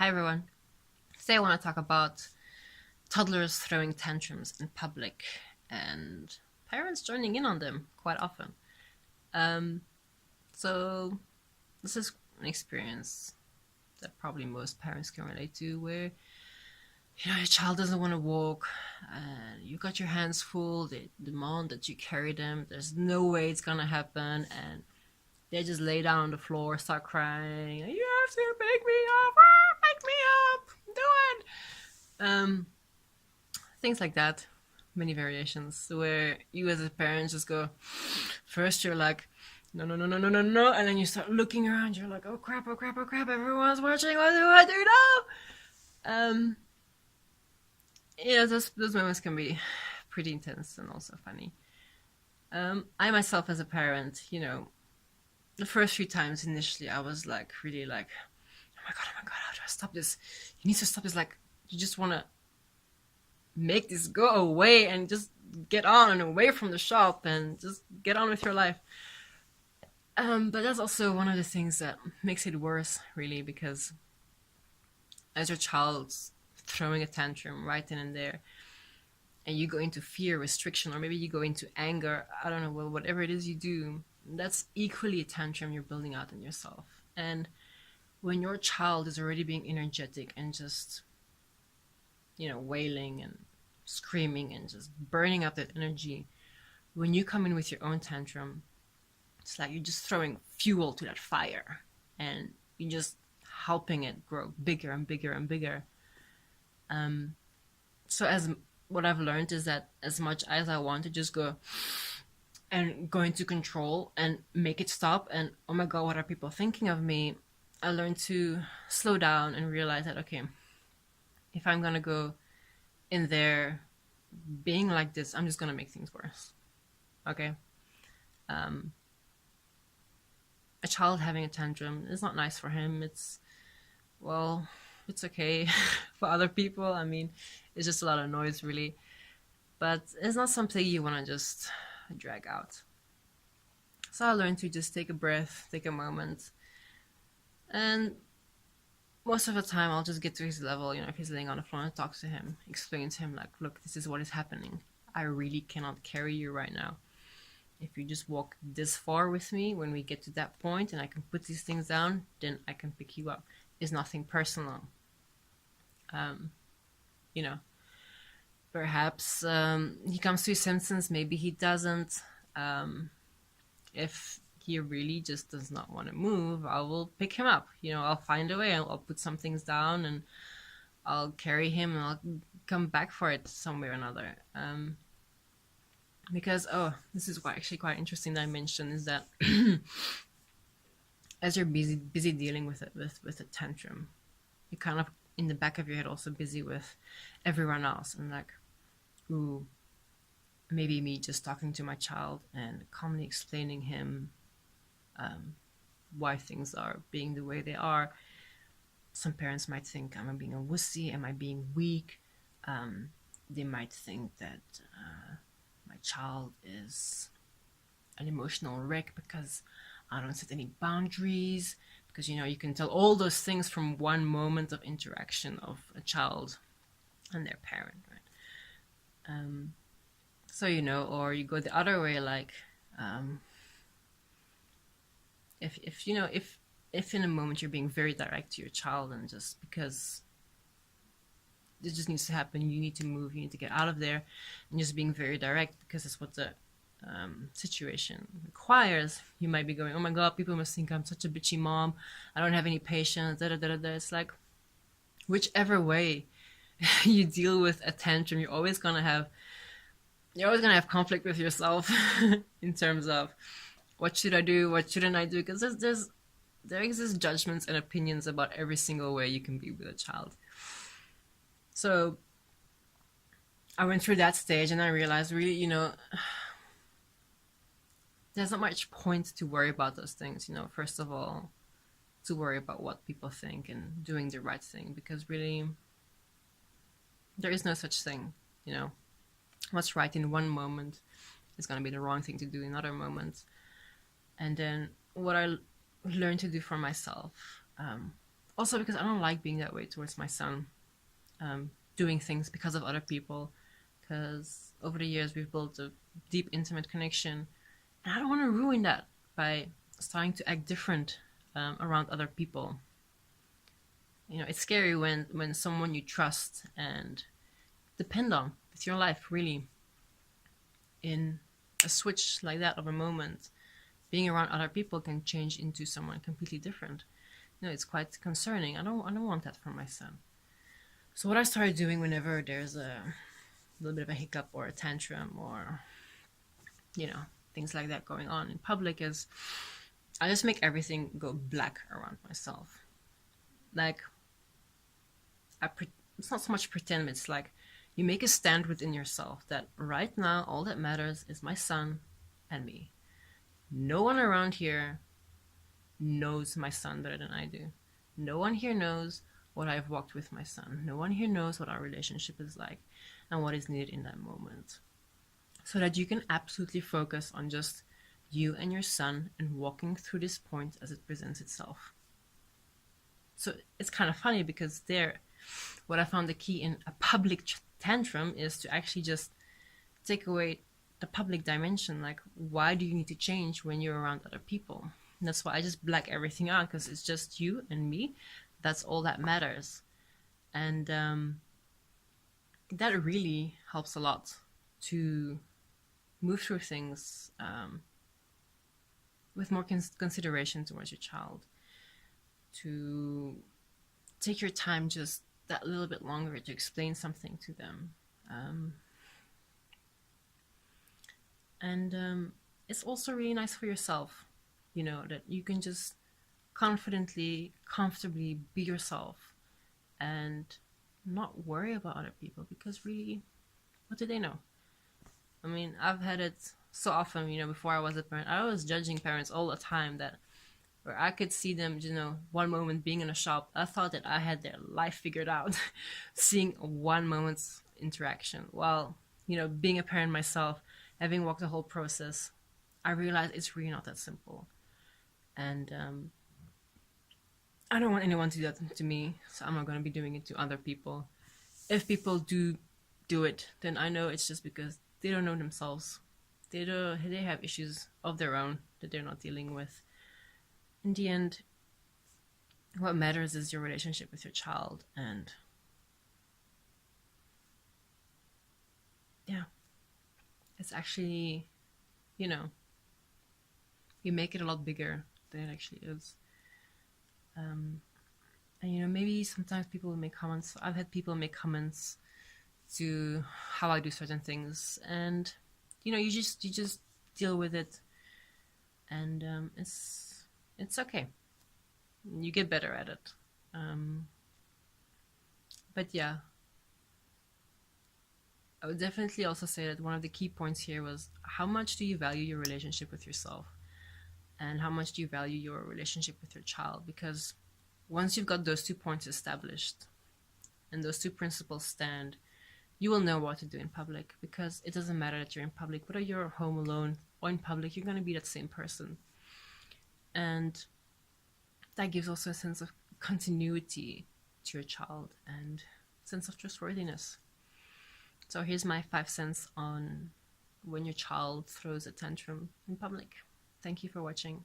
Hi everyone. Today I want to talk about toddlers throwing tantrums in public and parents joining in on them quite often. Um, so this is an experience that probably most parents can relate to, where your child doesn't want to walk, and you got your hands full. They demand that you carry them. There's no way it's gonna happen, and they just lay down on the floor, start crying. You have to pick me up, pick me up, do it. Um, Things like that, many variations where you as a parent just go, first you're like, no, no, no, no, no, no, no, and then you start looking around, you're like, oh crap, oh crap, oh crap, everyone's watching, what do I do now? Those moments can be pretty intense and also funny. I myself as a parent, the first few times initially I was like really like, oh my god, how do I stop this? You need to stop this. Like, you just want to make this go away and just get on and away from the shop and just get on with your life. But that's also one of the things that makes it worse, really, because as your child's throwing a tantrum right then and there, and you go into fear, restriction, or maybe you go into anger, I don't know, well, whatever it is you do, that's equally a tantrum you're building out in yourself. And when your child is already being energetic and just, wailing and screaming and just burning up that energy, when you come in with your own tantrum, it's like you're just throwing fuel to that fire and you're just helping it grow bigger and bigger and bigger. So as what I've learned is that as much as I want to just go and go into control and make it stop and oh my god, what are people thinking of me, I learned to slow down and realize that, okay, if I'm gonna go in there being like this, I'm just gonna make things worse. Okay. A child having a tantrum is not nice for him. Well, it's okay for other people. I mean, it's just a lot of noise, really. But it's not something you want to just drag out. So I learned to just take a breath, take a moment. And most of the time, I'll just get to his level. If he's laying on the floor, and talk to him, explain to him, like, look, this is what is happening. I really cannot carry you right now. If you just walk this far with me, when we get to that point and I can put these things down, then I can pick you up. It's nothing personal. You know, Perhaps he comes to his senses, maybe he doesn't. If he really just does not want to move, I will pick him up. I'll find a way. I'll put some things down and I'll carry him and I'll come back for it some way or another. Because this is actually quite interesting that I mentioned is that as you're busy dealing with it with a tantrum, you're kind of in the back of your head also busy with everyone else and like, ooh, maybe me just talking to my child and calmly explaining him why things are being the way they are. Some parents might think, am I being a wussy? Am I being weak? They might think that my child is an emotional wreck because I don't set any boundaries. Because, you can tell all those things from one moment of interaction of a child and their parent, right? So, or you go the other way, like, if in a moment you're being very direct to your child and just because this just needs to happen, you need to move, you need to get out of there, and just being very direct because it's what the situation requires, you might be going, oh my god, people must think I'm such a bitchy mom, I don't have any patience, da da da da. It's like, whichever way you deal with a tantrum, you're always gonna have conflict with yourself in terms of what should I do, what shouldn't I do, because there exist judgments and opinions about every single way you can be with a child. So I went through that stage and I realized really, there's not much point to worry about those things. First of all, to worry about what people think and doing the right thing, because really there is no such thing. What's right in one moment is going to be the wrong thing to do in another moment. And then what I learned to do for myself, Also because I don't like being that way towards my son, doing things because of other people. Because over the years we've built a deep, intimate connection, and I don't want to ruin that by starting to act different around other people. You know, it's scary when someone you trust and depend on with your life, really, in a switch like that of a moment, being around other people can change into someone completely different. You know, it's quite concerning. I don't want that for my son. So what I started doing whenever there's a little bit of a hiccup or a tantrum or, you know, things like that going on in public is I just make everything go black around myself. Like it's not so much pretend, it's like you make a stand within yourself that right now all that matters is my son and me. No one around here knows my son better than I do. No one here knows what I've walked with my son. No one here knows what our relationship is like and what is needed in that moment. So that you can absolutely focus on just you and your son and walking through this point as it presents itself. So it's kind of funny because what I found the key in a public tantrum is to actually just take away the public dimension. Like, why do you need to change when you're around other people? And that's why I just black everything out, because it's just you and me. That's all that matters. And that really helps a lot to move through things with more consideration towards your child, to take your time just that little bit longer to explain something to them. And it's also really nice for yourself, you know, that you can just confidently, comfortably be yourself and not worry about other people, because really, what do they know? I mean, I've had it so often, you know, before I was a parent, I was judging parents all the time, that where I could see them, you know, one moment being in a shop, I thought that I had their life figured out, seeing one moment's interaction. While, you know, being a parent myself, having walked the whole process, I realized it's really not that simple. And I don't want anyone to do that to me, so I'm not going to be doing it to other people. If people do it, then I know it's just because they don't know themselves. They have issues of their own that they're not dealing with. In the end, what matters is your relationship with your child, and yeah, it's actually, you know, you make it a lot bigger than it actually is. And you know, maybe sometimes people will make comments. I've had people make comments to how I do certain things, and you know, you just deal with it, and it's okay. You get better at it. But yeah, I would definitely also say that one of the key points here was, how much do you value your relationship with yourself, and how much do you value your relationship with your child? Because once you've got those 2 points established and those 2 principles stand, you will know what to do in public, because it doesn't matter that you're in public, whether you're home alone or in public, you're going to be that same person. And that gives also a sense of continuity to your child and sense of trustworthiness. So here's my 5 cents on when your child throws a tantrum in public. Thank you for watching.